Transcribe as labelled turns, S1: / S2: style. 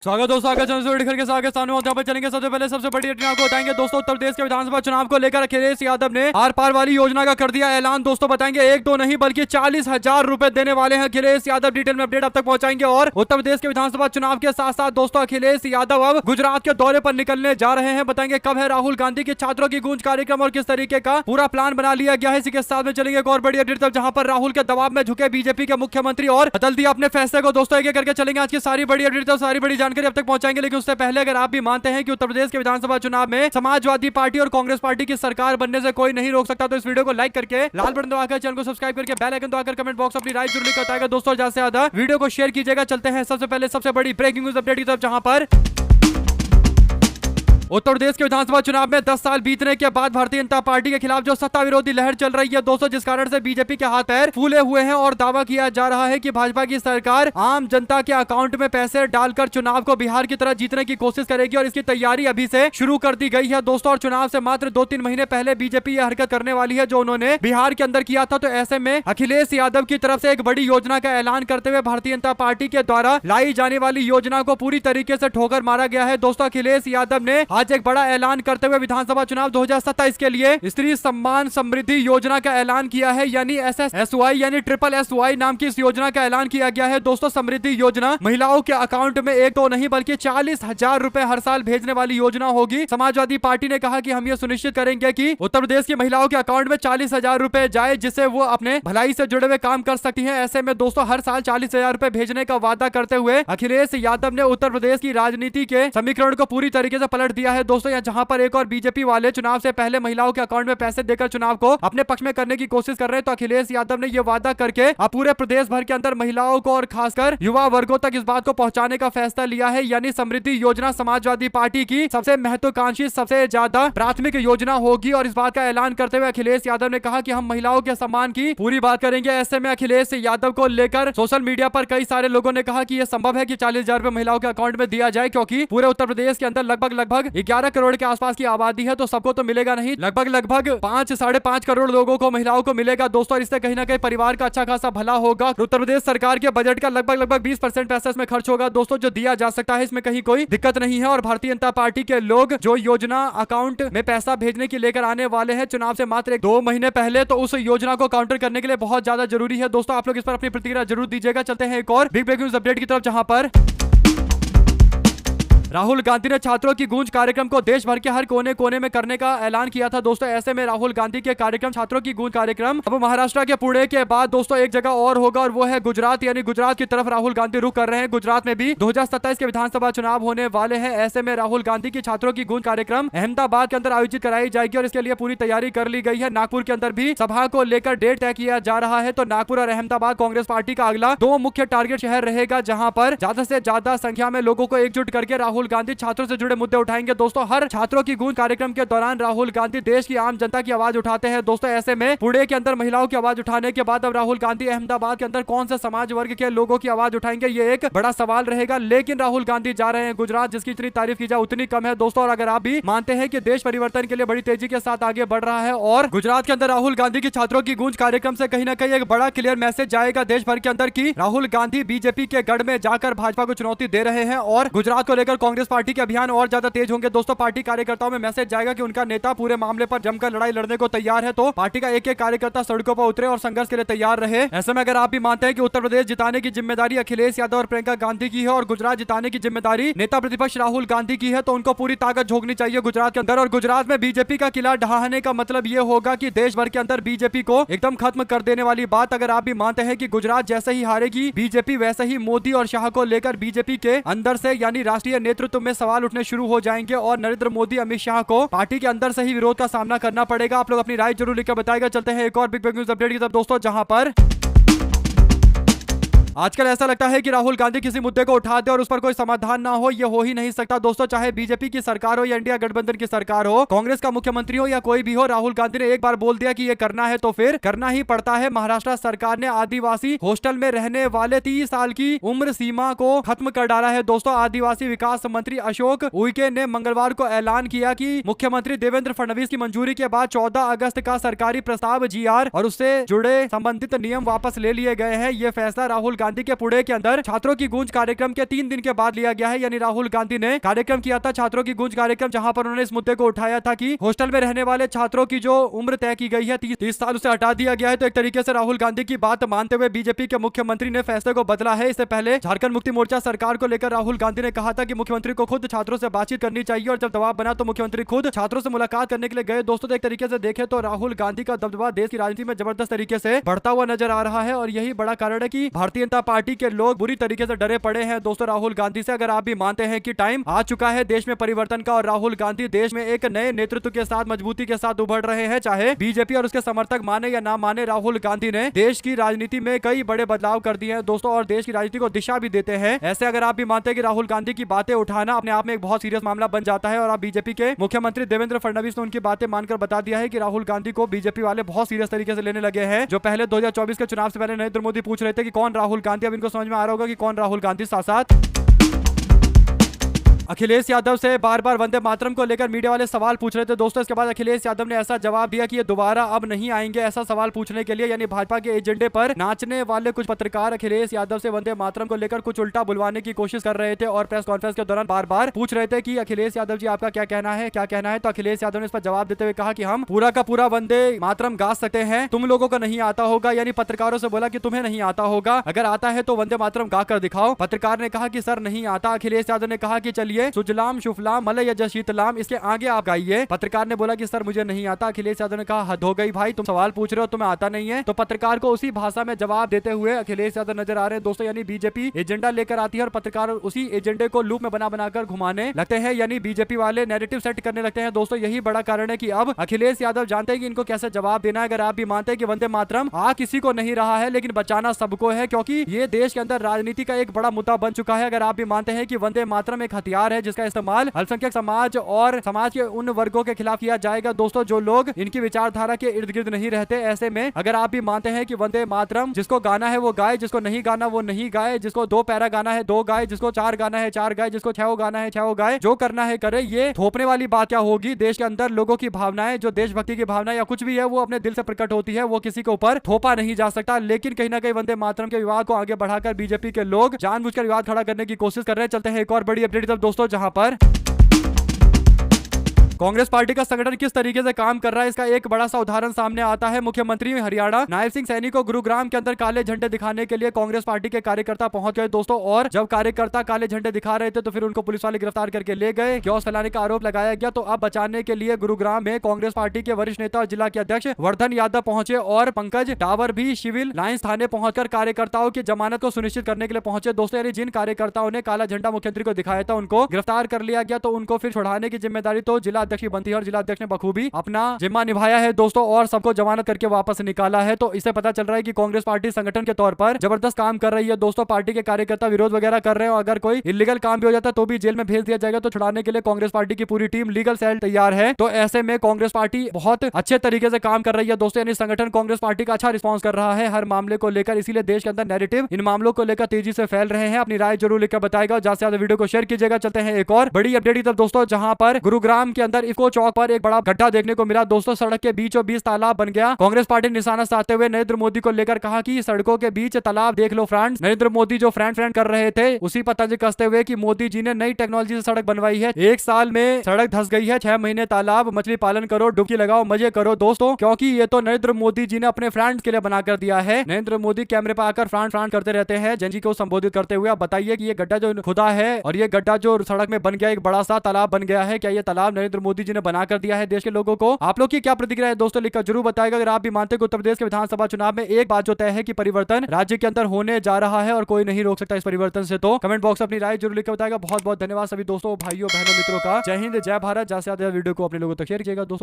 S1: स्वागत दोस्तों, आगे के साथ सामने यहाँ पर चलेंगे। सबसे पहले सबसे बड़ी घटना को बताएंगे दोस्तों। उत्तर प्रदेश के विधानसभा चुनाव को लेकर अखिलेश यादव ने आर पार वाली योजना का कर दिया ऐलान। दोस्तों बताएंगे एक दो नहीं बल्कि 40,000 रुपए देने वाले हैं अखिलेश यादव। डिटेल में अपडेट अब तक पहुंचाएंगे। और उत्तर प्रदेश के विधानसभा चुनाव के साथ साथ दोस्तों अखिलेश यादव अब गुजरात के दौरे पर निकलने जा रहे हैं। बताएंगे कब है राहुल गांधी के छात्रों की गूंज कार्यक्रम और किस तरीके का पूरा प्लान बना लिया गया है। इसी के साथ में चलेंगे एक और बड़ी अपडेट तब जहां पर राहुल के दबाव में झुके बीजेपी के मुख्यमंत्री और बदल दिया अपने फैसले को। दोस्तों एक करके चलेंगे आज की सारी बड़ी अपडेट, सारी बड़ी जानकारी अब तक पहुंचाएंगे। उससे पहले अगर आप भी मानते हैं कि उत्तर प्रदेश के विधानसभा चुनाव में समाजवादी पार्टी और कांग्रेस पार्टी की सरकार बनने से कोई नहीं रोक सकता, तो इस वीडियो को लाइक करके लाल बटन दबाकर चैनल को सब्सक्राइब करके बेल आइकन दबाकर कमेंट बॉक्स अपनी राय जरूर लिखकर बताएगा। दोस्तों ज्यादा से ज्यादा वीडियो को शेयर कीजिएगा। चलते हैं सबसे पहले सबसे बड़ी ब्रेकिंग न्यूज अपडेट की तरफ, जहां पर उत्तर प्रदेश के विधानसभा चुनाव में 10 साल बीतने के बाद भारतीय जनता पार्टी के खिलाफ जो सत्ता विरोधी लहर चल रही है दोस्तों, जिस कारण से बीजेपी के हाथ पैर फूले हुए हैं और दावा किया जा रहा है कि भाजपा की सरकार आम जनता के अकाउंट में पैसे डालकर चुनाव को बिहार की तरह जीतने की कोशिश करेगी और इसकी तैयारी अभी से शुरू कर दी गई है दोस्तों। और चुनाव से मात्र 2-3 महीने पहले बीजेपी यह हरकत करने वाली है जो उन्होंने बिहार के अंदर किया था। तो ऐसे में अखिलेश यादव की तरफ से एक बड़ी योजना का ऐलान करते हुए भारतीय जनता पार्टी के द्वारा लाई जाने वाली योजना को पूरी तरीके से ठोकर मारा गया है दोस्तों। अखिलेश यादव ने आज एक बड़ा ऐलान करते हुए विधानसभा चुनाव 2027 के लिए स्त्री सम्मान समृद्धि योजना का ऐलान किया है, यानी SSSY यानी SSSY नाम की इस योजना का ऐलान किया गया है दोस्तों। समृद्धि योजना महिलाओं के अकाउंट में एक तो नहीं बल्कि 40,000 रुपए हर साल भेजने वाली योजना होगी। समाजवादी पार्टी ने कहा कि हम ये सुनिश्चित करेंगे कि उत्तर प्रदेश की महिलाओं के अकाउंट में 40,000 रुपए जाए, जिससे वो अपने भलाई से जुड़े हुए काम कर सकती है। ऐसे में दोस्तों हर साल 40,000 रुपए भेजने का वादा करते हुए अखिलेश यादव ने उत्तर प्रदेश की राजनीति के समीकरण को पूरी तरीके से पलट दिया है दोस्तों। यहाँ जहां पर एक और बीजेपी वाले चुनाव से पहले महिलाओं के अकाउंट में पैसे देकर चुनाव को अपने पक्ष में करने की कोशिश कर रहे हैं, तो अखिलेश यादव ने यह वादा करके अब पूरे प्रदेश भर के अंदर महिलाओं को और खासकर युवा वर्गों तक इस बात को पहुंचाने का फैसला लिया है। यानी समृद्धि योजना समाजवादी पार्टी की सबसे महत्वाकांक्षी सबसे ज्यादा प्राथमिक योजना होगी। और इस बात का ऐलान करते हुए अखिलेश यादव ने कहा कि हम महिलाओं के सम्मान की पूरी बात करेंगे। ऐसे में अखिलेश यादव को लेकर सोशल मीडिया पर कई सारे लोगों ने कहा कि यह संभव है कि 40,000 रुपए महिलाओं के अकाउंट में दिया जाए, क्योंकि पूरे उत्तर प्रदेश के अंदर लगभग 11 करोड़ के आसपास की आबादी है, तो सबको तो मिलेगा नहीं। लगभग 5-5.5 करोड़ लोगों को महिलाओं को मिलेगा दोस्तों। इससे कहीं ना कहीं परिवार का अच्छा खासा भला होगा। उत्तर प्रदेश सरकार के बजट का लगभग 20% पैसा इसमें खर्च होगा दोस्तों, जो दिया जा सकता है। इसमें कहीं कोई दिक्कत नहीं है। और भारतीय जनता पार्टी के लोग जो योजना अकाउंट में पैसा भेजने की लेकर आने वाले हैं चुनाव से मात्र 1-2 महीने पहले, तो उस योजना को काउंटर करने के लिए बहुत ज्यादा जरूरी है दोस्तों। आप लोग इस पर अपनी प्रतिक्रिया जरूर दीजिएगा। चलते हैं एक और बिग ब्रेकिंग न्यूज अपडेट की तरफ, जहां पर राहुल गांधी ने छात्रों की गूंज कार्यक्रम को देश भर के हर कोने कोने में करने का ऐलान किया था दोस्तों। ऐसे में राहुल गांधी के कार्यक्रम छात्रों की गूंज कार्यक्रम अब महाराष्ट्र के पुणे के बाद दोस्तों एक जगह और होगा, और वो है गुजरात। यानी गुजरात की तरफ राहुल गांधी रुख कर रहे हैं। गुजरात में भी 2027 के विधानसभा चुनाव होने वाले हैं। ऐसे में राहुल गांधी की छात्रों की गूंज कार्यक्रम अहमदाबाद के अंदर आयोजित कराई जाएगी और इसके लिए पूरी तैयारी कर ली गई है। नागपुर के अंदर भी सभा को लेकर डेट तय किया जा रहा है। तो नागपुर और अहमदाबाद कांग्रेस पार्टी का अगला 2 मुख्य टारगेट शहर रहेगा, जहां पर ज्यादा से ज्यादा संख्या में लोगों को एकजुट करके राहुल गांधी छात्रों से जुड़े मुद्दे उठाएंगे दोस्तों। हर छात्रों की गूंज कार्यक्रम के दौरान राहुल गांधी देश की आम जनता की आवाज उठाते हैं दोस्तों। ऐसे में पुणे के अंदर महिलाओं की आवाज उठाने के बाद अब राहुल गांधी अहमदाबाद के अंदर कौन से समाज वर्ग के लोगों की आवाज उठाएंगे, ये एक बड़ा सवाल रहेगा। लेकिन राहुल गांधी जा रहे हैं गुजरात, जिसकी इतनी तारीफ की जाए उतनी कम है दोस्तों। और अगर आप भी मानते हैं कि देश परिवर्तन के लिए बड़ी तेजी के साथ आगे बढ़ रहा है और गुजरात के अंदर राहुल गांधी की छात्रों की गूंज कार्यक्रम से कहीं ना कहीं एक बड़ा क्लियर मैसेज जाएगा देश भर के अंदर की राहुल गांधी बीजेपी के गढ़ में जाकर भाजपा को चुनौती दे रहे हैं। और गुजरात को लेकर कांग्रेस पार्टी के अभियान और ज्यादा तेज होंगे दोस्तों। पार्टी कार्यकर्ताओं में मैसेज जाएगा कि उनका नेता पूरे मामले पर जमकर लड़ाई लड़ने को तैयार है, तो पार्टी का एक एक कार्यकर्ता सड़कों पर उतरे और संघर्ष के लिए तैयार रहे। ऐसे में अगर आप भी मानते हैं कि उत्तर प्रदेश जिताने की जिम्मेदारी अखिलेश यादव और प्रियंका गांधी की है और गुजरात जिताने की जिम्मेदारी नेता प्रतिपक्ष राहुल गांधी की है, तो उनको पूरी ताकत झोंकनी चाहिए गुजरात के अंदर। और गुजरात में बीजेपी का किला ढहाने का मतलब ये होगा कि देश भर के अंदर बीजेपी को एकदम खत्म कर देने वाली बात। अगर आप भी मानते हैं कि गुजरात जैसे ही हारेगी बीजेपी, वैसे ही मोदी और शाह को लेकर बीजेपी के अंदर से यानी राष्ट्रीय नेतृत्व में सवाल उठने शुरू हो जाएंगे और नरेंद्र मोदी अमित शाह को पार्टी के अंदर से ही विरोध का सामना करना पड़ेगा। आप लोग अपनी राय जरूर लिखकर बताएगा। चलते हैं एक और बिग न्यूज अपडेट की तरफ दोस्तों, जहां पर आजकल ऐसा लगता है कि राहुल गांधी किसी मुद्दे को उठा दे और उस पर कोई समाधान ना हो। ये हो ही नहीं सकता दोस्तों, चाहे बीजेपी की सरकार हो या इंडिया गठबंधन की सरकार हो, कांग्रेस का मुख्यमंत्री हो या कोई भी हो। राहुल गांधी ने एक बार बोल दिया कि ये करना है तो फिर करना ही पड़ता है। महाराष्ट्र सरकार ने आदिवासी हॉस्टल में रहने वाले 30 साल की उम्र सीमा को खत्म कर डाला है दोस्तों। आदिवासी विकास मंत्री अशोक उइके ने मंगलवार को ऐलान किया कि मुख्यमंत्री देवेंद्र फडणवीस की मंजूरी के बाद 14 अगस्त का सरकारी प्रस्ताव GR और उससे जुड़े संबंधित नियम वापस ले लिए गए हैं। ये फैसला राहुल गांधी के पुणे के अंदर छात्रों की गूंज कार्यक्रम के 3 दिन के बाद लिया गया है। यानी राहुल गांधी ने कार्यक्रम किया था छात्रों की गूंज कार्यक्रम, जहां पर उन्होंने इस मुद्दे को उठाया था कि हॉस्टल में रहने वाले छात्रों की जो उम्र तय की गई है 30 साल उसे हटा दिया गया है। तो एक तरीके से राहुल गांधी की बात मानते हुए बीजेपी के मुख्यमंत्री ने फैसले को बदला है। इससे पहले झारखंड मुक्ति मोर्चा सरकार को लेकर राहुल गांधी ने कहा था कि मुख्यमंत्री को खुद छात्रों से बातचीत करनी चाहिए, और जब दबाव बना तो मुख्यमंत्री खुद छात्रों से मुलाकात करने के लिए गए। दोस्तों, तो एक तरीके से देखें तो राहुल गांधी का दबदबा देश की राजनीति में जबरदस्त तरीके से बढ़ता हुआ नजर आ रहा है, और यही बड़ा कारण है कि भारतीय जनता पार्टी के लोग बुरी तरीके से डरे पड़े हैं दोस्तों राहुल गांधी से। अगर आप भी मानते हैं कि टाइम आ चुका है देश में परिवर्तन का, और राहुल गांधी देश में एक नए नेतृत्व के साथ मजबूती के साथ उभर रहे हैं, चाहे बीजेपी और उसके समर्थक माने या ना माने, राहुल गांधी ने देश की राजनीति में कई बड़े बदलाव कर दिए हैं दोस्तों, और देश की राजनीति को दिशा भी देते हैं। ऐसे अगर आप भी मानते हैं कि राहुल गांधी की बातें उठाना अपने आप में एक बहुत सीरियस मामला बन जाता है, और आप बीजेपी के मुख्यमंत्री देवेंद्र फडणवीस ने उनकी बातें मानकर बता दिया है कि राहुल गांधी को बीजेपी वाले बहुत सीरियस तरीके से लेने लगे हैं। जो पहले 2024 के चुनाव से पहले नरेंद्र मोदी पूछ रहे थे कि कौन राहुल गांधी, अब इनको समझ में आ रहा होगा कि कौन राहुल गांधी। साथ साथ अखिलेश यादव से बार बार वंदे मातरम को लेकर मीडिया वाले सवाल पूछ रहे थे दोस्तों। इसके बाद अखिलेश यादव ने ऐसा जवाब दिया कि ये दोबारा अब नहीं आएंगे ऐसा सवाल पूछने के लिए। यानी भाजपा के एजेंडे पर नाचने वाले कुछ पत्रकार अखिलेश यादव से वंदे मातरम को लेकर कुछ उल्टा बुलवाने की कोशिश कर रहे थे, और प्रेस कॉन्फ्रेंस के दौरान बार बार पूछ रहे थे कि अखिलेश यादव जी आपका क्या कहना है, क्या कहना है। तो अखिलेश यादव ने इस पर जवाब देते हुए कहा कि हम पूरा का पूरा वंदे मातरम गा सकते हैं, तुम लोगों को नहीं आता होगा। यानी पत्रकारों से बोला कि तुम्हें नहीं आता होगा, अगर आता है तो वंदे मातरम गा कर दिखाओ। पत्रकार ने कहा कि सर नहीं आता। अखिलेश यादव ने कहा कि चलिए सुजलाम मलय शीतलाम इसके आगे आप गाइए। पत्रकार ने बोला कि सर मुझे नहीं आता। अखिलेश यादव ने कहा हद हो गई भाई, तुम सवाल पूछ रहे हो तुम्हें आता नहीं है। तो पत्रकार को उसी भाषा में जवाब देते हुए अखिलेश यादव नजर आ रहे हैं दोस्तों। यानी बीजेपी एजेंडा लेकर आती है और पत्रकार उसी एजेंडे को लूप में बना बनाकर घुमाने लगते हैं, यानी बीजेपी वाले नैरेटिव सेट करने लगते हैं दोस्तों। यही बड़ा कारण है कि अब अखिलेश यादव जानते हैं कि इनको कैसे जवाब देना है। अगर आप भी मानते हैं कि वंदे मातरम आ किसी को नहीं रहा है लेकिन बचाना सबको है, क्योंकि ये देश के अंदर राजनीति का एक बड़ा मुद्दा बन चुका है। अगर आप भी मानते हैं कि वंदे मातरम एक हथियार है जिसका इस्तेमाल अल्पसंख्यक समाज और समाज के उन वर्गों के खिलाफ किया जाएगा दोस्तों जो लोग इनकी विचारधारा के इर्द गिर्द नहीं रहते। ऐसे में अगर आप भी मानते हैं कि वंदे मातरम जिसको गाना है वो गाए, जिसको नहीं गाना वो नहीं गाए, जिसको 2 पैरा गाना है 2 गाए, जिसको 4 गाना है 4 गाए, जिसको 6 गाना है 6 गाए, जो करना है करे। ये थोपने वाली बात क्या होगी? देश के अंदर लोगों की भावनाएं, जो देशभक्ति की भावना या कुछ भी है वो अपने दिल से प्रकट होती है, वो किसी के ऊपर थोपा नहीं जा सकता। लेकिन कहीं ना कहीं वंदे मातरम के विवाद को आगे बढ़ाकर बीजेपी के लोग जानबूझकर विवाद खड़ा करने की कोशिश कर रहे हैं। चलते हैं एक और बड़ी अपडेट दोस्तों, जहां पर कांग्रेस पार्टी का संगठन किस तरीके से काम कर रहा है इसका एक बड़ा सा उदाहरण सामने आता है। मुख्यमंत्री हरियाणा नायब सिंह सैनी को गुरुग्राम के अंदर काले झंडे दिखाने के लिए कांग्रेस पार्टी के कार्यकर्ता पहुंच गए दोस्तों, और जब कार्यकर्ता काले झंडे दिखा रहे थे तो फिर उनको पुलिस वाले गिरफ्तार करके ले गए। क्यों फैलाने का आरोप लगाया गया। तो अब बचाने के लिए गुरुग्राम में कांग्रेस पार्टी के वरिष्ठ नेता और जिला के अध्यक्ष वर्धन यादव पहुंचे, और पंकज टावर भी सिविल लाइंस थाने पहुंचकर कार्यकर्ताओं की जमानत को सुनिश्चित करने के लिए पहुंचे दोस्तों। यानी जिन कार्यकर्ताओं ने काला झंडा मुख्यमंत्री को दिखाया था उनको गिरफ्तार कर लिया गया, तो उनको फिर छुड़ाने की जिम्मेदारी तो जिला अध्यक्ष की बनती है, और जिला अध्यक्ष ने बखूबी अपना जिम्मा निभाया है दोस्तों, और सबको जमानत करके वापस निकाला है। तो इससे पता चल रहा है कि कांग्रेस पार्टी संगठन के तौर पर जबरदस्त काम कर रही है दोस्तों। पार्टी के कार्यकर्ता विरोध वगैरह कर रहे हैं, और अगर कोई इलीगल काम भी हो जाता है तो भी जेल में भेज दिया जाएगा। तो छुड़ाने के लिए कांग्रेस पार्टी की पूरी टीम लीगल सेल तैयार है। तो ऐसे में कांग्रेस पार्टी बहुत अच्छे तरीके से काम कर रही है दोस्तों। यानी संगठन कांग्रेस पार्टी का अच्छा रिस्पॉन्स कर रहा है हर मामले को लेकर, इसीलिए देश के अंदर नैरेटिव इन मामलों को लेकर तेजी से फैल रहे हैं। अपनी राय जरूर लिखकर बताएगा, ज्यादा से ज्यादा वीडियो को शेयर कीजिएगा। चलते हैं एक और बड़ी अपडेट तब दोस्तों, जहां पर गुरुग्राम के अंदर इको चौक पर एक बड़ा गड्ढा देखने को मिला दोस्तों। सड़क के बीचों बीच तालाब बन गया। कांग्रेस पार्टी निशाना साधते हुए नरेंद्र मोदी को लेकर कहा कि सड़कों के बीच तालाब देख लो फ्रेंड्स। नरेंद्र मोदी जो फ्रेंड कर रहे थे उसी पर तंज कसते हुए कि मोदी जी ने नई टेक्नोलॉजी से सड़क बनवाई है, 1 साल में सड़क धंस गई है, 6 महीने तालाब, मछली पालन करो, डुबकी लगाओ, मजे करो दोस्तों, क्योंकि ये तो नरेंद्र मोदी जी ने अपने फ्रेंड्स के लिए बनाकर दिया है। नरेंद्र मोदी कैमरे पर आकर फ्रांड करते रहते हैं जनजी को संबोधित करते हुए। आप बताइए कि ये गड्ढा जो खुदा है और ये गड्ढा जो सड़क में बन गया, एक बड़ा सा तालाब बन गया है, क्या ये तालाब नरेंद्र मोदी जी ने बनाकर दिया है देश के लोगों को? आप लोग की क्या प्रतिक्रिया है दोस्तों, लिखकर जरूर बताएगा। अगर आप भी मानते हैं कि उत्तर प्रदेश के विधानसभा चुनाव में एक बात जो तय है कि परिवर्तन राज्य के अंदर होने जा रहा है और कोई नहीं रोक सकता इस परिवर्तन से, तो कमेंट बॉक्स में अपनी राय जरूर लिखकर बताएगा। बहुत बहुत धन्यवाद सभी दोस्तों, भाइयों, बहनों, मित्रों का। जय हिंद, जय भारत। ज्यादा से ज्यादा वीडियो को अपने लोगों तक शेयर कीजिएगा दोस्तों।